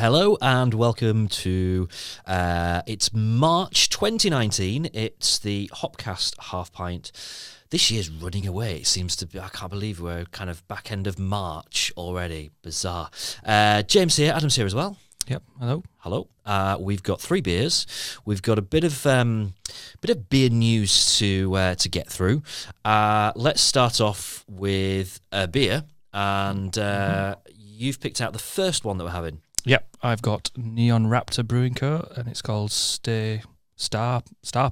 Hello and welcome to, it's March 2019, it's the Hopcast Half Pint. This year's running away, it seems to be. I can't believe we're kind of back end of March already, bizarre. James here, Adam's here as well. Yep, hello. Hello. We've got 3 beers. We've got a bit of beer news to get through. Let's start off with a beer, and you've picked out the first one that we're having. Yep, I've got Neon Raptor Brewing Co. and it's called Star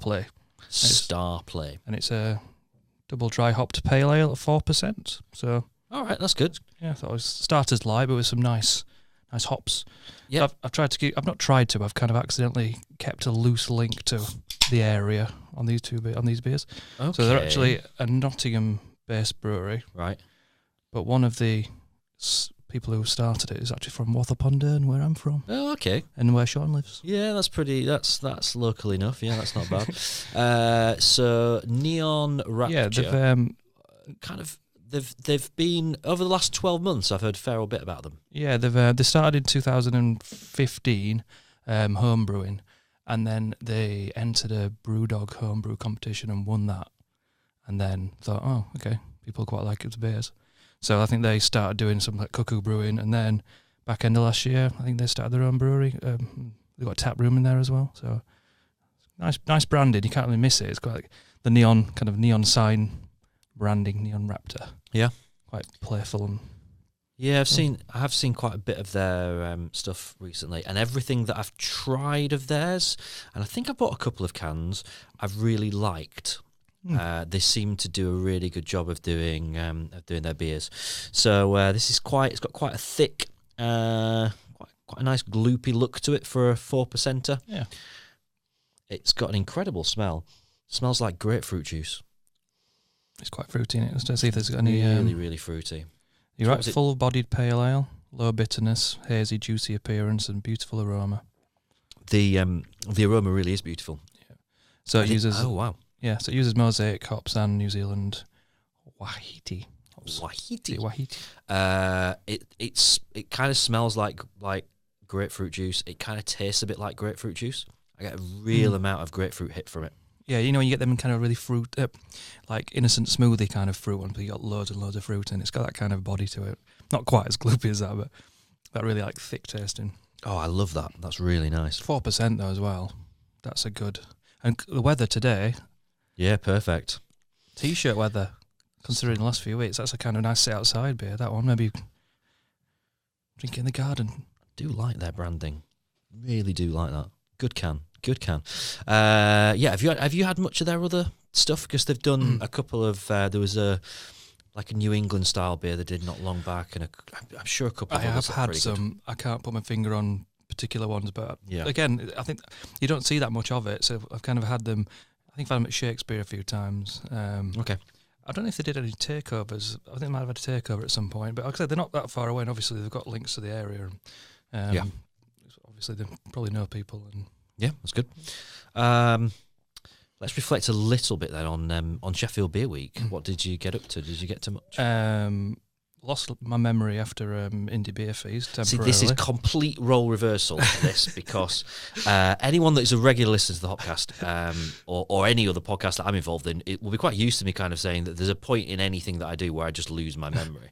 Play. Star Play. And it's a double dry hopped pale ale at 4%. So all right, that's good. Yeah, I thought it was starters light, but with some nice hops. Yeah, so I've tried to keep. I've not tried to. I've kind of accidentally kept a loose link to the area on these beers. Okay. So they're actually a Nottingham-based brewery, right? But one of the people who started it is actually from Waterpondern, where I'm from. Oh, okay. And where Sean lives. Yeah, that's pretty. That's local enough. Yeah, that's not bad. So Neon Rapture. Yeah, they've been over the last 12 months. I've heard a fair bit about them. Yeah, they started in 2015, home brewing, and then they entered a Brewdog homebrew competition and won that. And then thought, oh, okay, people quite like its beers. So I think they started doing some like Cuckoo Brewing, and then back end of last year, I think they started their own brewery. They've got a tap room in there as well. So nice branding. You can't really miss it. It's quite like the neon sign branding, Neon Raptor. Yeah, quite playful and. Yeah, I have seen quite a bit of their stuff recently, and everything that I've tried of theirs, and I think I bought a couple of cans, I've really liked. They seem to do a really good job of doing their beers. So this is it's got quite a thick, quite a nice gloopy look to it for a 4%er. Yeah, it's got an incredible smell. Smells like grapefruit juice. It's quite fruity in it. Let's see if there's got any really fruity. You're right. Full-bodied pale ale, low bitterness, hazy, juicy appearance, and beautiful aroma. The aroma really is beautiful. Yeah. So it uses. Oh wow. Yeah, so it uses mosaic hops and New Zealand Wahiti hops. Wahiti. It kind of smells like grapefruit juice. It kind of tastes a bit like grapefruit juice. I get a real amount of grapefruit hit from it. Yeah, you know, you get them kind of really fruit, like innocent smoothie kind of fruit one, but you got loads and loads of fruit, and it's got that kind of body to it. Not quite as gloopy as that, but that really like thick tasting. Oh, I love that. That's really nice. 4% though as well. That's a good. And the weather today. Yeah, perfect. T-shirt weather, considering the last few weeks. That's a kind of nice sit outside beer. That one, maybe drink in the garden. I do like their branding. Really do like that. Good can. Yeah, have you had much of their other stuff? Because they've done a couple of. There was a New England style beer they did not long back, and I'm sure a couple. I have had some. Good. I can't put my finger on particular ones, but again, I think you don't see that much of it. So I've kind of had them. I think I've had them at Shakespeare a few times. Okay. I don't know if they did any takeovers. I think they might have had a takeover at some point, but like I said, they're not that far away, and obviously they've got links to the area. And, obviously they probably know people. And yeah, that's good. Let's reflect a little bit then on Sheffield Beer Week. What did you get up to? Did you get to much? Lost my memory after Indie Beer Feast temporarily. See, this is complete role reversal for this because anyone that is a regular listener to the Hopcast or any other podcast that I'm involved in, it will be quite used to me kind of saying that there's a point in anything that I do where I just lose my memory.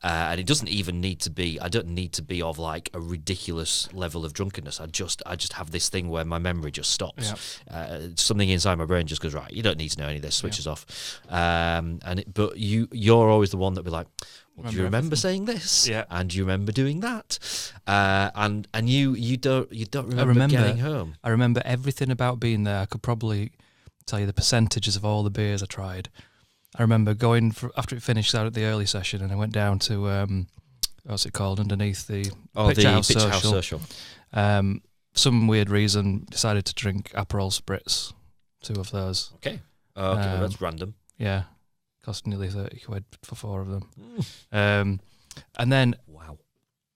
And it doesn't even need to be, I don't need to be of like a ridiculous level of drunkenness. I just have this thing where my memory just stops. Yeah. Something inside my brain just goes, right, you don't need to know any of this, switches off. But you're always the one that be like, well, do you remember saying this? Yeah. And do you remember doing that? And you don't remember getting home. I remember everything about being there. I could probably tell you the percentages of all the beers I tried. I remember going after it finished out at the early session, and I went down to what's it called underneath the Picture House Social. Some weird reason decided to drink Aperol Spritz, 2 of those. Okay. Well, that's random. Yeah. Cost nearly 30 quid for 4 of them. And then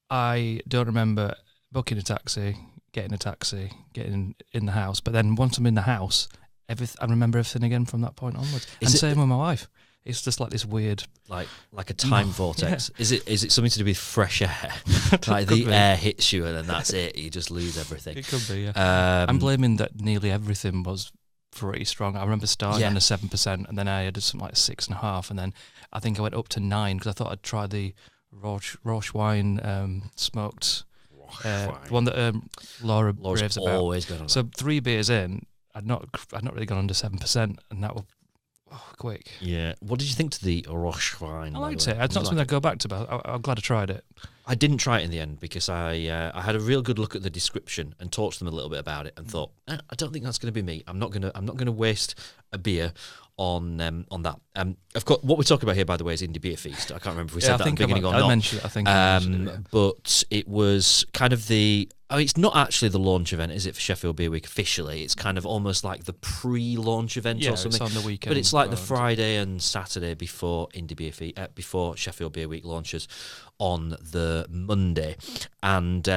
I don't remember booking a taxi, getting in the house. But then once I'm in the house, I remember everything again from that point onwards. And same with my wife. it's just like this weird, like a time vortex. Yeah. Is it something to do with fresh air? Like the air hits you and then that's it. You just lose everything. It could be. Yeah. I'm blaming that nearly everything was pretty strong. I remember starting on a 7%, and then I had something like 6.5, and then I think I went up to 9 because I thought I'd try the Roche wine smoked. One that Laura's raves about. Always good on so that. 3 beers in, I'd not really gone under 7%, and that was quick. Yeah. What did you think to the Roche wine? I liked it. It's not something I'd go back to, but I'm glad I tried it. I didn't try it in the end because I had a real good look at the description and talked to them a little bit about it and thought, I don't think that's going to be me. I'm not gonna waste a beer on that. Of course, what we're talking about here, by the way, is Indie Beer Feast. I can't remember if we said that at the beginning or not. I mentioned it. I think I mentioned it, but it was kind of it's not actually the launch event, is it, for Sheffield Beer Week officially? It's kind of almost like the pre-launch event or something. It's on the weekend. But it's like the Friday and Saturday before before Sheffield Beer Week launches on the Monday. And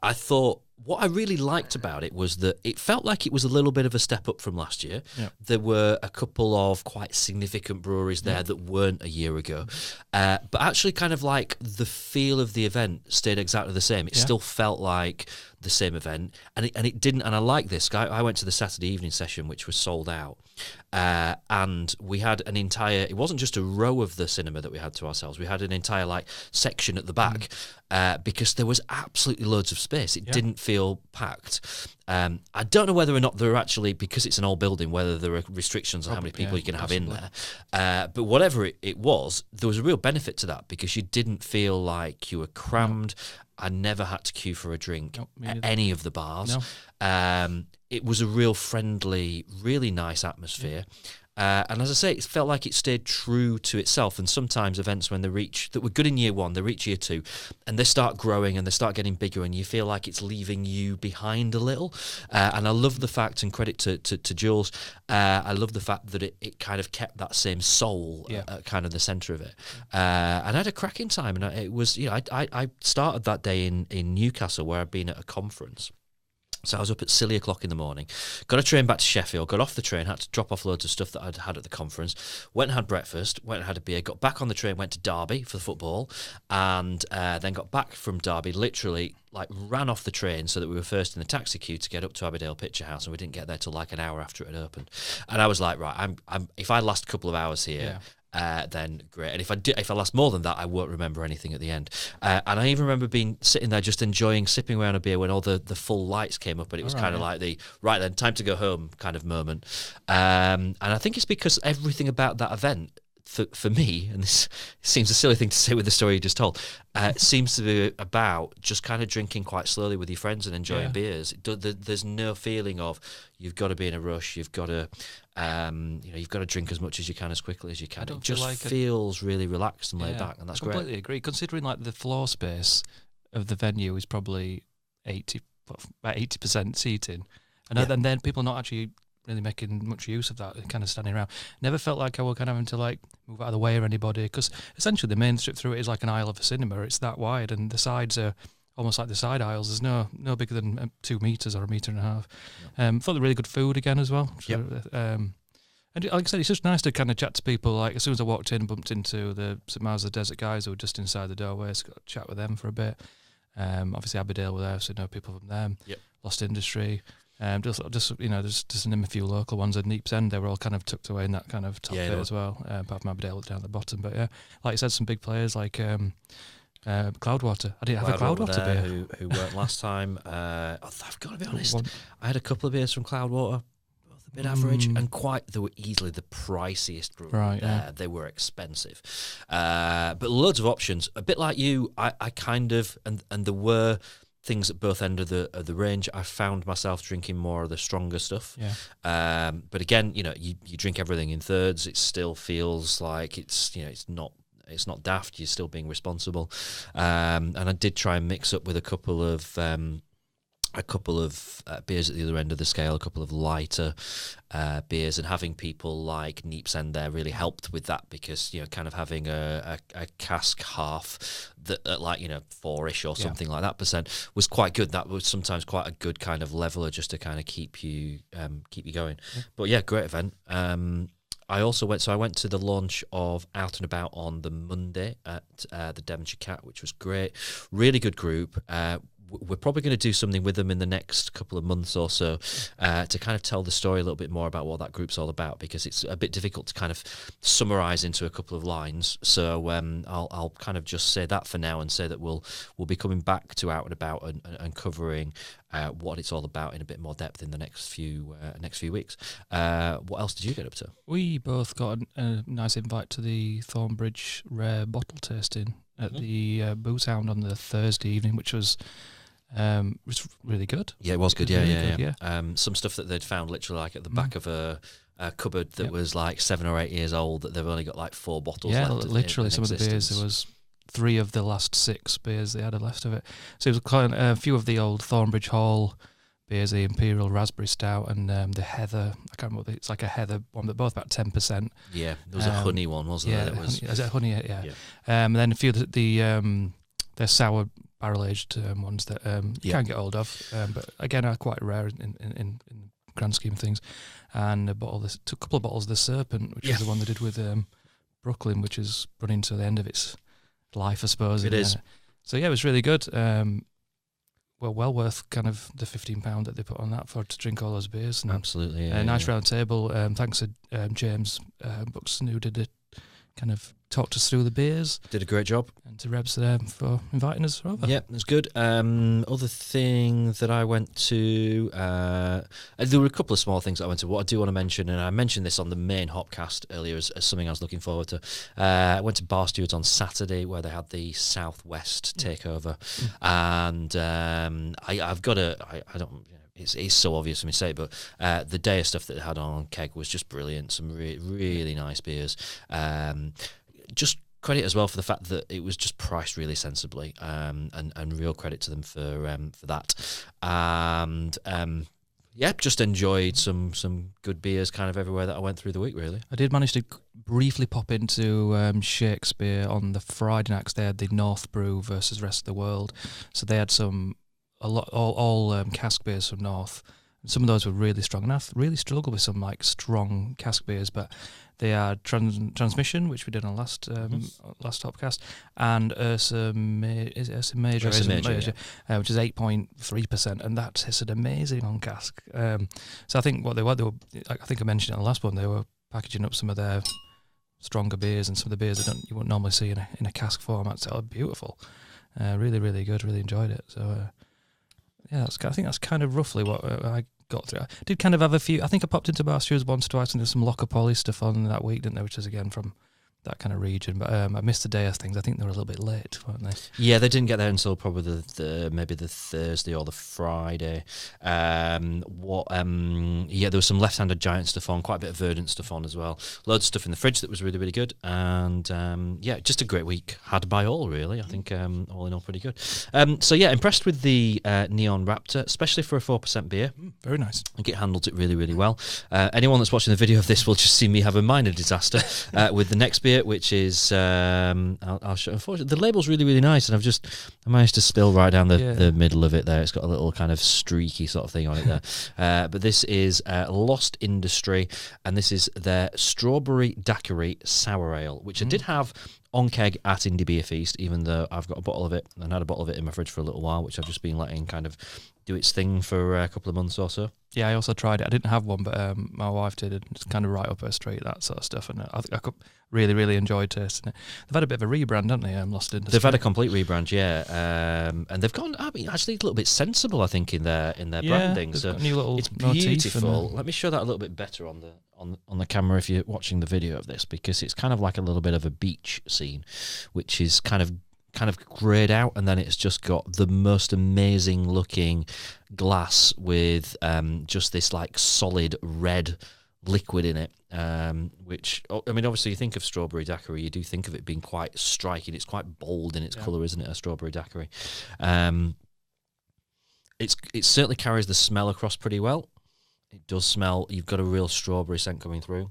I thought what I really liked about it was that it felt like it was a little bit of a step up from last year. Yep. There were a couple of quite significant breweries there that weren't a year ago. But actually kind of like the feel of the event stayed exactly the same. It still felt like the same event. And it didn't, and I like this. I went to the Saturday evening session, which was sold out. And we had an entire, it wasn't just a row of the cinema that we had to ourselves. We had an entire like section at the back because there was absolutely loads of space. It didn't feel packed. I don't know whether or not there are actually, because it's an old building, whether there are restrictions on how many people you can have in there. But whatever it was, there was a real benefit to that because you didn't feel like you were crammed. I never had to queue for a drink at any of the bars. No. It was a real friendly, really nice atmosphere. And as I say, it felt like it stayed true to itself. And sometimes events when that were good in year 1, they reach year 2, and they start growing and they start getting bigger, and you feel like it's leaving you behind a little. And I love the fact, and credit to Jules, I love the fact that it kind of kept that same soul at kind of the centre of it. And I had a cracking time, and it was, I started that day in Newcastle where I'd been at a conference. So I was up at silly o'clock in the morning, got a train back to Sheffield, got off the train, had to drop off loads of stuff that I'd had at the conference, went and had breakfast, went and had a beer, got back on the train, went to Derby for the football, and then got back from Derby, literally like ran off the train so that we were first in the taxi queue to get up to Abbeydale Picture House, and we didn't get there till like an hour after it had opened. And I was like, right, I'm if I last a couple of hours here, then great. And if I last more than that, I won't remember anything at the end. And I even remember sitting there just sipping away on a beer when all the full lights came up, and it was kind of like right then, time to go home kind of moment. And I think it's because everything about that event, for me, and this seems a silly thing to say with the story you just told, seems to be about just kind of drinking quite slowly with your friends and enjoying beers. There's no feeling of you've got to be in a rush. You've got to, you've got to drink as much as you can as quickly as you can. It just feels really relaxed and laid back, and that's great. I completely agree. Considering like the floor space of the venue is probably 80% seating, and then people not actually really making much use of that, kind of standing around. Never felt like I was kind of having to like move out of the way or anybody, because essentially the main strip through it is like an aisle of a cinema. It's that wide, and the sides are almost like the side aisles. There's no bigger than 2 meters or 1.5 meters. Thought they really good food again as well. So, and like I said, it's just nice to kind of chat to people. Like as soon as I walked in, bumped into the St. Miles of the Desert guys who were just inside the doorway, so got a chat with them for a bit. Obviously Abbeydale were there, so know people from them. Lost Industry. Just to name a few local ones. At Neep's End, they were all kind of tucked away in that kind of top bit as well. Apart from Abbeydale down at the bottom, but like you said, some big players like Cloudwater. I didn't have a Cloudwater beer. Who weren't last time. I've got to be honest. I had a couple of beers from Cloudwater, both a bit average, and they were easily the priciest brewery there. They were expensive, but loads of options. A bit like you, I kind of and there were things at both ends of the range. I found myself drinking more of the stronger stuff. But again, you drink everything in thirds. It still feels like it's not daft. You're still being responsible. And I did try and mix up with a couple of beers at the other end of the scale, a couple of lighter beers, and having people like Neep's End there really helped with that, because kind of having a cask half that at 4-ish or something like that percent was quite good. That was sometimes quite a good kind of leveler just to kind of keep you going. But great event. I also went to the launch of Out and About on the Monday at the Devonshire Cat, which was great. Really good group. We're probably going to do something with them in the next couple of months or so to kind of tell the story a little bit more about what that group's all about, because it's a bit difficult to kind of summarise into a couple of lines. So I'll kind of just say that for now and say that we'll be coming back to Out and About and covering what it's all about in a bit more depth in the next few weeks. What else did you get up to? We both got a nice invite to the Thornbridge Rare Bottle Tasting at the Booze Hound on the Thursday evening, which was really good. Yeah, it was good. Really Yeah. good. Some stuff that they'd found literally like at the back of a cupboard that was like 7 or 8 years old, that they've only got like 4 bottles left. Yeah, literally some of the beers, there was 3 of the last 6 beers they had left of it. So it was quite a few of the old Thornbridge Hall beers, the Imperial Raspberry Stout and the Heather. I can't remember. It's like a Heather one, but both about 10%. Yeah, there was a honey one, wasn't there? Yeah, is it honey? Yeah. And then a few of the sour barrel-aged ones that you can get hold of, but again are quite rare in the grand scheme of things. And a couple of bottles of the Serpent, which is the one they did with Brooklyn, which is running to the end of its life, I suppose. It is. So yeah, it was really good. Well worth kind of the £15 that they put on that to drink all those beers. And absolutely. Nice round table. Thanks to James Buxton, who did it, kind of talked us through the beers. Did a great job. And to Rebs for inviting us over. Yeah, it was good. Other thing that I went to, there were a couple of small things that I went to. What I do want to mention, and I mentioned this on the main Hopcast earlier as something I was looking forward to. I went to Bar Stewards on Saturday where they had the Southwest takeover, and I've got I don't. It's so obvious for me to say, but the day of stuff that they had on keg was just brilliant. Some really nice beers. Just credit as well for the fact that it was just priced really sensibly, and real credit to them for that. And just enjoyed some good beers kind of everywhere that I went through the week, really. I did manage to briefly pop into Shakespeare on the Friday night, 'cause they had the North Brew versus Rest of the World. So they had all cask beers from North. Some of those were really strong, and I really struggled with some like strong cask beers, but they had Transmission, which we did on last Hopcast, and Ursa Major, which is 8.3%, and that tasted amazing on cask. So I think what they were, I think I mentioned it on the last one, they were packaging up some of their stronger beers and some of the beers that you wouldn't normally see in a cask format. So beautiful, really, really good. Really enjoyed it. So. Yeah, I think that's kind of roughly what I got through. I did kind of have a few. I think I popped into Bar Stewards once or twice and did some Locker Poly stuff on that week, didn't I? Which is again from that kind of region. But I missed the day of things. I think they were a little bit late, weren't they? Yeah, they didn't get there until probably maybe the Thursday or the Friday. There was some left-handed giant stuff on, quite a bit of Verdant stuff on as well. Loads of stuff in the fridge that was really, really good. And just a great week had by all, really. I think all in all pretty good. Impressed with the Neon Raptor, especially for a 4% beer. Very nice. I think it handled it really, really well. Anyone that's watching the video of this will just see me have a minor disaster with the next beer, which is I'll show. Unfortunately, the label's really, really nice, and I managed to spill right down the middle of it there. It's got a little kind of streaky sort of thing on it there. But this is Lost Industry, and this is their Strawberry Daiquiri Sour Ale, which I did have on keg at Indie Beer Feast, even though I've got a bottle of it and had a bottle of it in my fridge for a little while, which I've just been letting kind of do its thing for a couple of months or so. Yeah, I also tried it. I didn't have one, but my wife did. It's kind of right up her street, that sort of stuff. And I really, really enjoyed tasting it. They've had a bit of a rebrand, haven't they? Lost Industry. They've had a complete rebrand, yeah. And they've gone, actually a little bit sensible, I think, in their branding. So got new little it's beautiful. Let me show that a little bit better on the camera if you're watching the video of this, because it's kind of like a little bit of a beach scene, which is kind of greyed out, and then it's just got the most amazing looking glass with just this like solid red liquid in it, which, I mean, obviously you think of Strawberry Daiquiri, you do think of it being quite striking. It's quite bold in its colour, isn't it, a Strawberry Daiquiri? It certainly carries the smell across pretty well. It does smell, you've got a real strawberry scent coming through.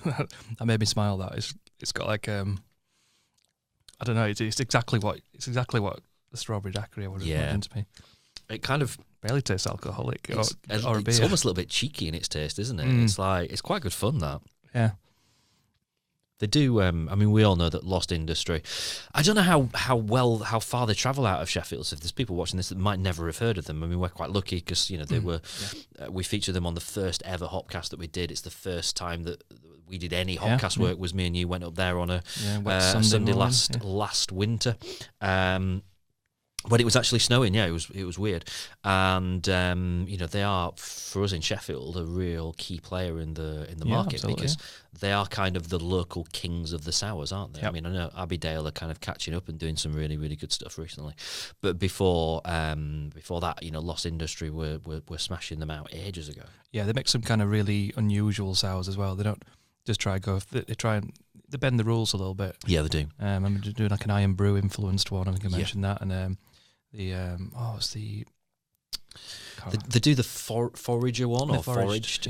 That made me smile. That it's got like I don't know. It's exactly what the Strawberry Daiquiri would have imagined to me. It kind of barely tastes alcoholic or a beer. It's almost a little bit cheeky in its taste, isn't it? It's quite good fun, that. Yeah. They do. I mean, we all know that Lost Industry. I don't know how far they travel out of Sheffield. So if there's people watching this that might never have heard of them, I mean, we're quite lucky because they were. We featured them on the first ever Hopcast that we did. It's the first time that we did any Hopcast work. Was me and you went up there on a Sunday last winter. When it was actually snowing, it was weird, and they are, for us in Sheffield, a real key player in the market because they are kind of the local kings of the sours, aren't they? Yep. I mean, I know Abbeydale are kind of catching up and doing some really, really good stuff recently, but before that, Lost Industry were smashing them out ages ago. Yeah, they make some kind of really unusual sours as well. They don't just try and go. They try and they bend the rules a little bit. Yeah, they do. I'm doing like an Iron Brew influenced one. I think I mentioned that, and They do the forager one, or foraged,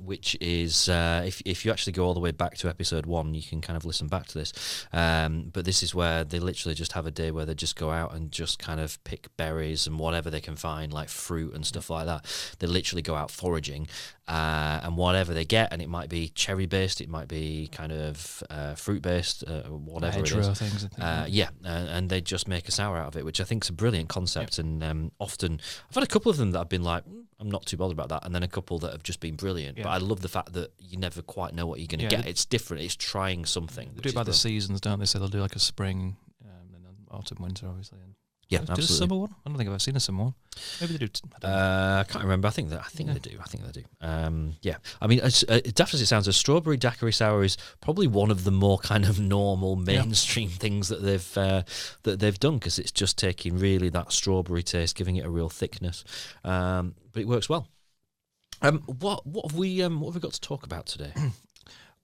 which is if you actually go all the way back to episode 1, you can kind of listen back to this. But this is where they literally just have a day where they just go out and just kind of pick berries and whatever they can find, like fruit and stuff like that. They literally go out foraging, and whatever they get, and it might be cherry based, it might be kind of fruit based, whatever it is. Things, and they just make a sour out of it, which I think is a brilliant concept. Yep. And often I've had a couple of them that I've been like, I'm not too bothered about that, and then a couple that have just been brilliant. Yeah. But I love the fact that you never quite know what you're going to get. It's different. It's trying something. They do it by the seasons, don't they? So they'll do like a spring, and then autumn, winter, obviously. And yeah, absolutely. Do a summer one? I don't think I've ever seen a summer one. Maybe they do. I can't remember. I think they do. Yeah. I mean, as daft as it sounds, a strawberry daiquiri sour is probably one of the more kind of normal mainstream things that they've done, because it's just taking really that strawberry taste, giving it a real thickness. But it works well. What have we got to talk about today?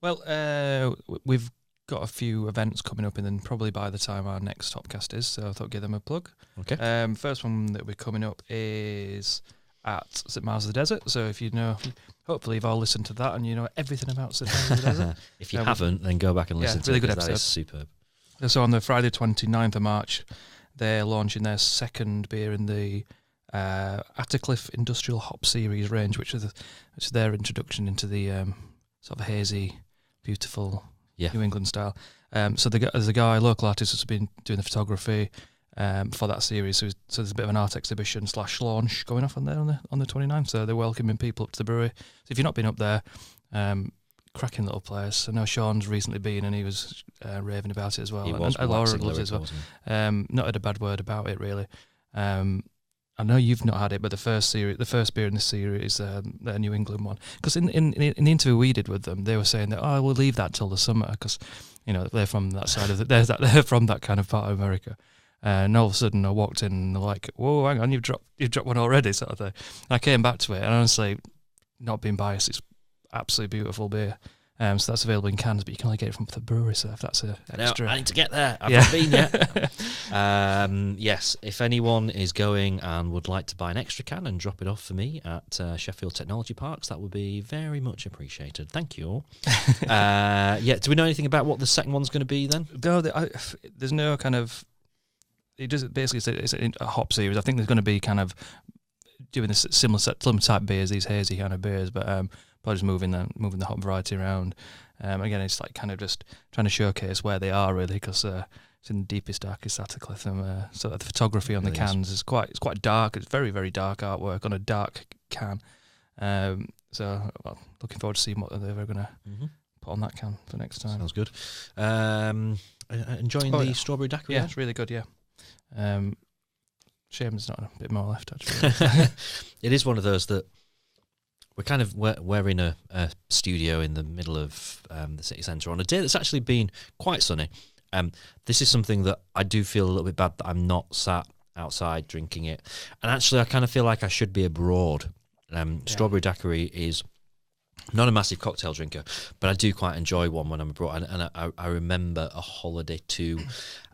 Well, we've got a few events coming up, and then probably by the time our next Hopcast is, so I thought I'd give them a plug. Okay. First one that we're coming up is at St. Miles of the Desert. So if you know, hopefully you've all listened to that and you know everything about St. Miles of the Desert. If you haven't, then go back and listen to really it. Good episode. That is superb. So on the Friday 29th of March, they're launching their second beer in the Attercliff Industrial Hop Series range, which is their introduction into the sort of hazy, beautiful New England style. So there's a guy, local artist, that's been doing the photography for that series. So there's a bit of an art exhibition / launch going off on there on the 29th. So they're welcoming people up to the brewery. So if you've not been up there, cracking little place. I know Sean's recently been, and he was raving about it as well. And Laura loves it as well. Not had a bad word about it really. I know you've not had it, but the first beer in this series, the New England one, because in the interview we did with them, they were saying that we'll leave that till the summer because they're from that side of they're from that kind of part of America, and all of a sudden I walked in and they're like, whoa, hang on, you've dropped one already, sort of thing. And I came back to it, and honestly, not being biased, it's absolutely beautiful beer. So that's available in cans, but you can only get it from the brewery, so if that's extra. I need to get there. I've not been yet. Yes, if anyone is going and would like to buy an extra can and drop it off for me at Sheffield Technology Parks, that would be very much appreciated. Thank you all. Do we know anything about what the second one's going to be then? No, there's no kind of... It just basically it's a hop series. I think there's going to be kind of doing this similar type beers, these hazy kind of beers, but... probably just moving the hop variety around. Again, it's like kind of just trying to showcase where they are really, because it's in the deepest, darkest Attercliff. So the photography on the cans is quite dark. It's very, very dark artwork on a dark can. So looking forward to seeing what they're ever going to put on that can for next time. Sounds good. Enjoying the Strawberry Daiquiri? Yeah, it's really good. Yeah. Shame there's not a bit more left actually. It is one of those that. We're in a studio in the middle of the city centre on a day that's actually been quite sunny. This is something that I do feel a little bit bad that I'm not sat outside drinking it. And actually, I kind of feel like I should be abroad. Strawberry Daiquiri is not a massive cocktail drinker, but I do quite enjoy one when I'm abroad. And I remember a holiday to,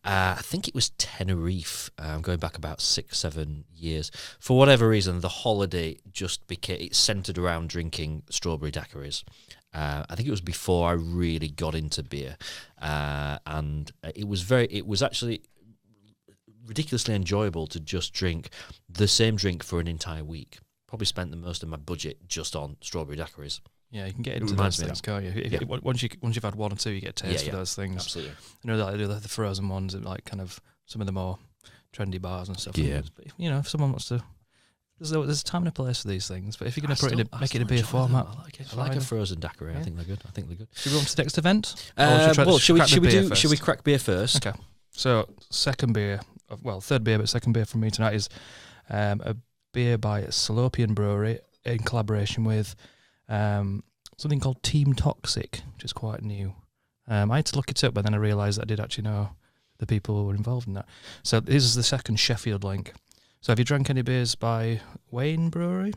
I think it was Tenerife, going back about 6-7 years. For whatever reason, the holiday just became, it centred around drinking strawberry daiquiris. I think it was before I really got into beer. And it was actually ridiculously enjoyable to just drink the same drink for an entire week. Probably spent the most of my budget just on strawberry daiquiris. Yeah, you can get It into reminds those me things, of can't you? Yeah. Once you've had one or two, you get a taste Yeah, for those things. Absolutely. You know, like the frozen ones, and like kind of some of the more trendy bars and stuff. Yeah. But if someone wants to, there's a time and a place for these things. But if you're going to make it a beer enjoy format, them. I like a frozen daiquiri. Yeah. I think they're good. Should we go on to the next event? Should we crack beer first? Okay. So third beer, but second beer from me tonight is a beer by Salopian Brewery in collaboration with something called Team Toxic, which is quite new. I had to look it up, but then I realised that I did actually know the people who were involved in that. So this is the second Sheffield link. So have you drank any beers by Wain Brewery?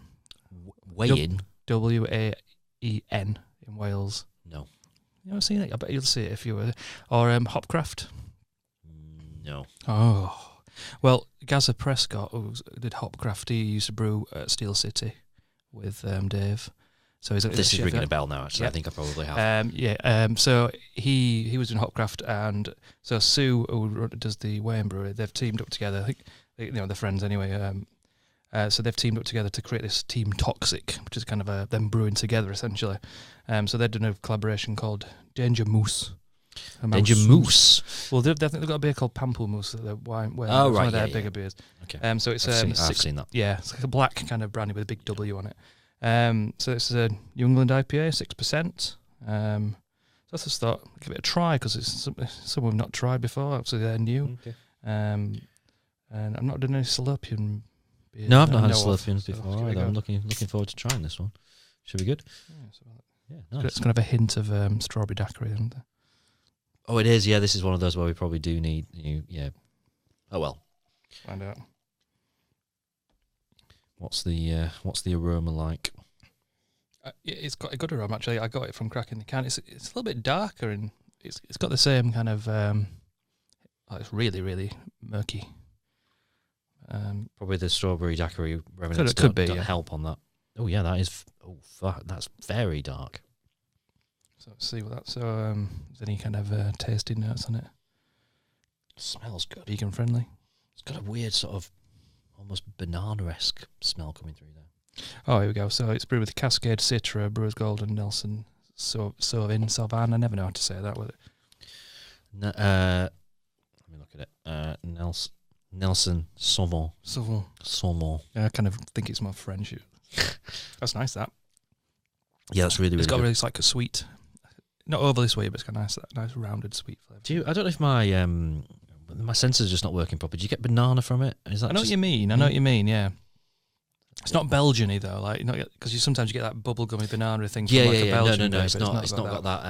Wain? Waen in Wales. No. You haven't seen it? I bet you'll see it if you were. Or Hopcraft? No. Oh. Well, Gazza Prescott, who did Hopcraft, he used to brew at Steel City with Dave. So this is ringing a bell now, actually. Yeah. I think I probably have. So he was in Hopcraft, and so Sue, who does the Wain Brewery, they've teamed up together. I think they're friends anyway. So they've teamed up together to create this Team Toxic, which is kind of them brewing together essentially. So they're doing a collaboration called Danger Moose. Danger Moose. Well, I think they've got a beer called Pamplemousse. One of their bigger beers. Okay. So it's I've seen that. Yeah, it's like a black kind of brandy with a big W on it. So it's a New England IPA, 6%. So I just thought I'd give it a try because it's something we've not tried before. Obviously, they're new. Okay. And I've not done any Salopian beers. No, I've not had Salopians before either. Go. I'm looking forward to trying this one. Should be good. Yeah, nice. It's going to have a hint of Strawberry Daiquiri, isn't it? Oh, it is. Yeah, this is one of those where we probably do need new. Yeah. Oh well. Find out. What's the aroma like? It's got a good aroma actually. I got it from cracking the can. It's a little bit darker and it's got the same kind of. It's really really murky. Probably the Strawberry Daiquiri remnants could be help on that. Oh yeah, that is. Oh fuck, that's very dark. So let's see what that's. Is any kind of tasting notes on it? Smells good. Vegan friendly. It's got a weird sort of almost banana-esque smell coming through there. Oh, here we go. So it's brewed with Cascade Citra, Brewers Gold and Nelson Sauvin. I never know how to say that with it. Let me look at it. Nelson Sauvin. Sauvin. Yeah, I kind of think it's more French. That's nice, that. Yeah, that's really, really It's got good. really like a sweet, not overly sweet, but it's got a nice rounded sweet flavour. I don't know if my senses are just not working properly. Do you get banana from it? Is that I know what you mean. I know what you mean. Yeah, it's not Belgian-y though, like because sometimes you get that bubblegummy banana thing. From a Belgian No. beer, It's not got got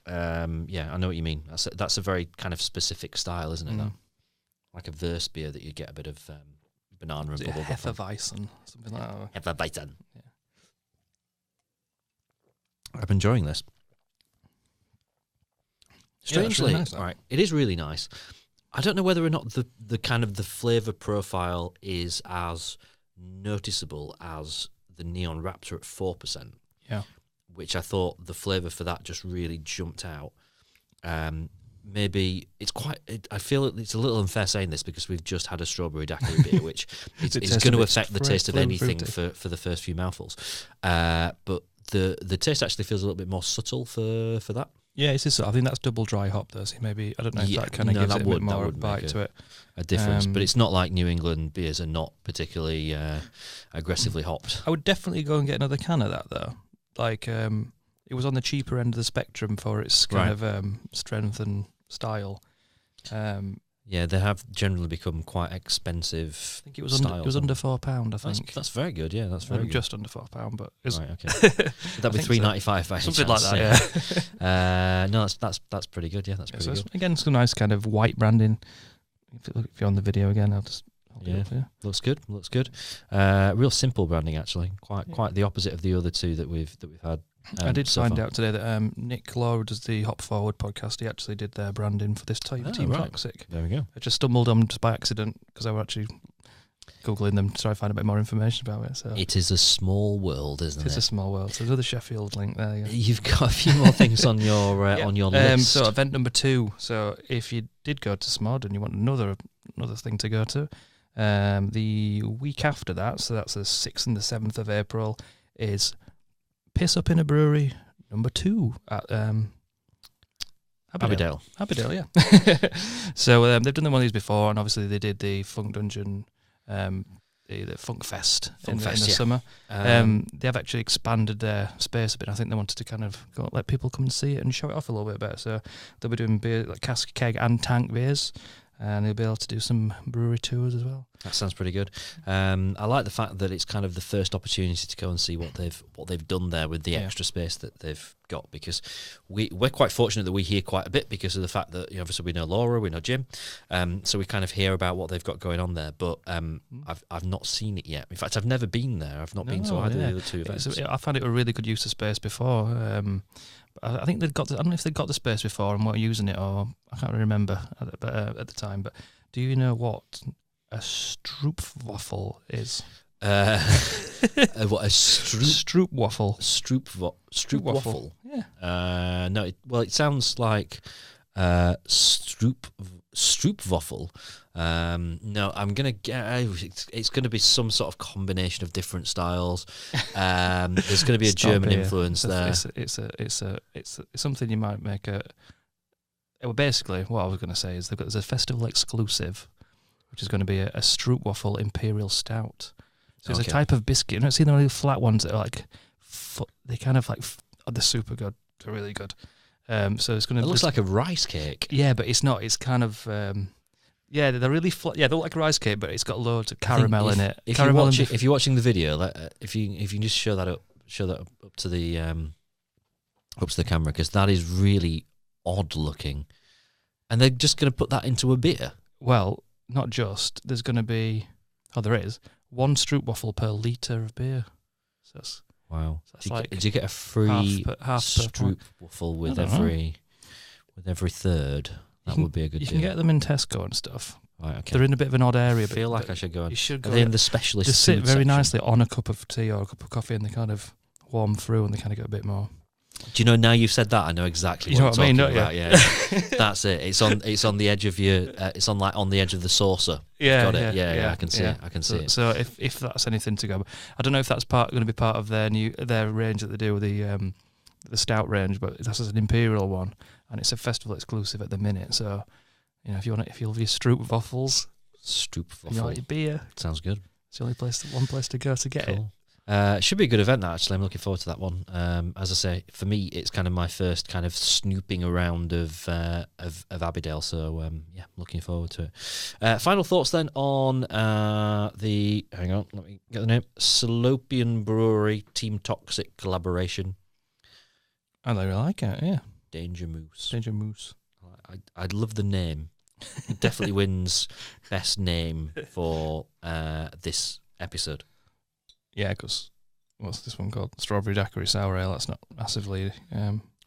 that. Yeah, I know what you mean. That's a very kind of specific style, isn't it? That? Like a verse beer that you get a bit of banana and bubble. Hefeweizen, something like that. Hefeweizen. Yeah. I'm enjoying this. Strangely, really nice, right? It is really nice. I don't know whether or not the kind of the flavour profile is as noticeable as the Neon Raptor at 4%. Yeah. Which I thought the flavour for that just really jumped out. Maybe it's I feel it's a little unfair saying this because we've just had a Strawberry Daiquiri beer, which is going to affect the taste of anything for the first few mouthfuls. But the taste actually feels a little bit more subtle for that. Yeah, it's just, I think that's double dry hop though, so maybe, I don't know if that kind of gives it a bit more bite to it. A difference, but it's not like New England beers are not particularly aggressively hopped. I would definitely go and get another can of that though. Like, it was on the cheaper end of the spectrum for its kind of strength and style. Yeah, they have generally become quite expensive. I think it was under £4. I think that's very good. Yeah, that's very good. Just under £4, but it was, right. Okay, that'd be $3.95 by something like that. Yeah. No, that's pretty good. Yeah, that's pretty good. Again, it's a nice kind of white branding. If you're on the video again, I'll just. Looks good. Real simple branding actually. Quite the opposite of the other two that we've had. I did find out today that Nick Law, who does the Hop Forward podcast, he actually did their branding for this Team Toxic. There we go. I just stumbled on just by accident because I was actually Googling them to try and find a bit more information about it. So it is a small world, isn't it? It's a small world. So there's another Sheffield link there. Yeah. You've got a few more things on your on your list. So event number 2. So if you did go to Smod and you want another thing to go to, the week after that, so that's the 6th and the 7th of April, is Piss Up in a Brewery, number 2 at Abbeydale, yeah. So they've done one of these before, and obviously they did the Funk Dungeon, the Funk Fest in the summer. They have actually expanded their space a bit. I think they wanted to kind of let people come and see it and show it off a little bit better. So they'll be doing beer, like cask, keg, and tank beers. And they'll be able to do some brewery tours as well. That sounds pretty good. I like the fact that it's kind of the first opportunity to go and see what they've done there with the extra space that they've got, because we're quite fortunate that we hear quite a bit because of the fact that obviously we know Laura, we know Jim, so we kind of hear about what they've got going on there. But I've not seen it yet. In fact, I've never been there. I've not been to either of the other two events. I found it a really good use of space before. I think they've got. I don't know if they've got the space before and weren't using it, or I can't really remember at the time. But do you know what a stroopwafel is? What a stroopwafel? Stroopwafel. Yeah. No. It sounds like stroopwafel. No, I'm gonna get. It's going to be some sort of combination of different styles. There's going to be a German influence there. It's something you might make a. Well, basically, what I was going to say is there's a festival exclusive, which is going to be a Stroopwafel Imperial Stout. So it's a type of biscuit. You know, see the really flat ones that are like, they kind of like, they're super good. They're really good. So it's going to. It looks like a rice cake. Yeah, but it's not. It's kind of. Yeah, they're really flat. Yeah, they look like a rice cake, but it's got loads of caramel in it. If you're watching the video, if you can just show that up to the camera, because that is really odd looking, and they're just going to put that into a beer. Well, not just. There's going to be. Oh, there is 1 Stroopwafel per litre of beer. So that's, wow. So that's did you get a free half Stroopwafel with every third? That would be a good deal. You can get them in Tesco and stuff. Right, okay. They're in a bit of an odd area. I feel like I should go. You should go. Are they in the specialist? Just sit very section? nicely on a cup of tea or a cup of coffee, and they kind of warm through, and they kind of get a bit more. Do you know, now you've said that, I know exactly what you're talking about. Yeah, that's it. It's on the edge of your. It's on the edge of the saucer. Yeah, got it. Yeah, I can see it. I can see it. So if that's anything to go, I don't know if that's going to be part of their range that they do with the stout range, but that's an imperial one, and it's a festival exclusive at the minute. So. You know, if you love your Stroopwafels, you like your beer. Sounds good. It's the only one place to go to get it. It should be a good event, actually. I'm looking forward to that one. As I say, for me, it's kind of my first kind of snooping around of Abbeydale. So looking forward to it. Final thoughts then on hang on, let me get the name. Salopian Brewery Team Toxic collaboration. I really like it. Yeah. Danger Moose. I'd love the name. It definitely wins best name for this episode. Yeah, because what's this one called? Strawberry Daiquiri Sour Ale. That's not massively.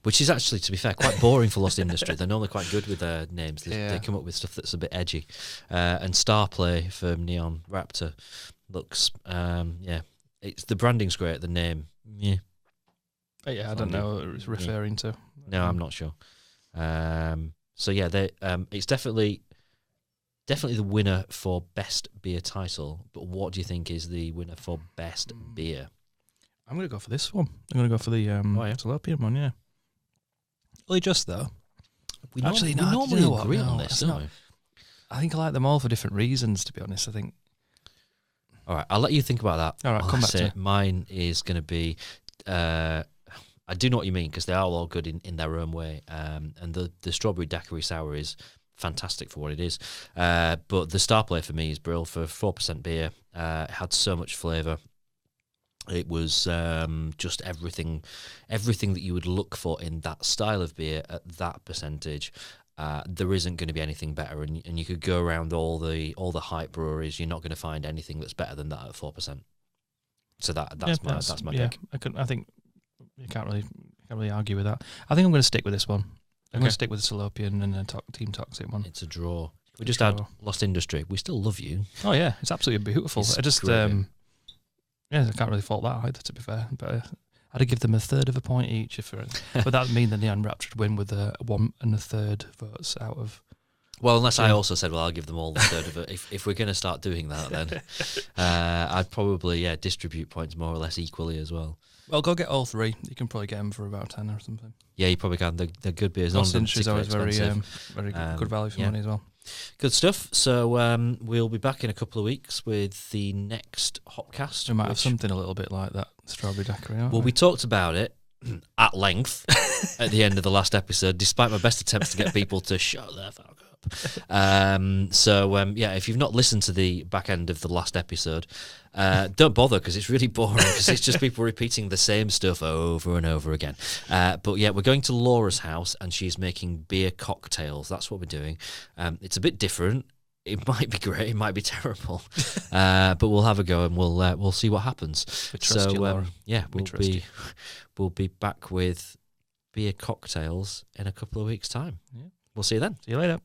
Which is actually, to be fair, quite boring for Lost Industry. They're normally quite good with their names. They come up with stuff that's a bit edgy. And Starplay from Neon Raptor looks, it's the branding's great. The name, I don't know what it's referring to. No, I'm not sure. So yeah, it's definitely the winner for best beer title. But what do you think is the winner for best beer? I'm going to go for this one. I'm going to go for the Salopian one. Yeah. Only just though. We normally agree on this, don't we? I think I like them all for different reasons. To be honest, I think. All right, I'll let you think about that. All right, come back to it. Mine is going to be. I do know what you mean, because they are all good in their own way. And the Strawberry Daiquiri Sour is fantastic for what it is. But the star play for me is Brill for 4% beer. It had so much flavour. It was just everything that you would look for in that style of beer at that percentage. There isn't going to be anything better, and you could go around all the hype breweries. You're not going to find anything that's better than that at 4%. So that's my pick. I think. You can't really argue with that. I think I'm going to stick with this one. I'm going to stick with the Salopian and the Team Toxic one. It's a draw. We just had Lost Industry. We still love you. Oh yeah, it's absolutely beautiful. I just I can't really fault that either, to be fair. But I'd give them 1/3 of a point each. But that would mean that the Unwrapped would win with 1 1/3 votes out of. Well, unless I also said, I'll give them all 1/3 of it. If we're going to start doing that, then I'd probably distribute points more or less equally as well. Well, go get all three. You can probably get them for about 10 or something. Yeah, you probably can. They're good beers. Sausage is always very good value for money as well. Good stuff. So we'll be back in a couple of weeks with the next Hopcast. We might have something a little bit like that Strawberry Daiquiri. Well, we talked about it at length at the end of the last episode, despite my best attempts to get people to shut their fuck up. If you've not listened to the back end of the last episode, don't bother, because it's really boring, because it's just people repeating the same stuff over and over again. But yeah, we're going to Laura's house and she's making beer cocktails. That's what we're doing. It's a bit different. It might be great, it might be terrible, but we'll have a go and we'll see what happens. We trust you, Laura. Yeah, we'll be back with beer cocktails in a couple of weeks' time. Yeah. We'll see you then. See you later.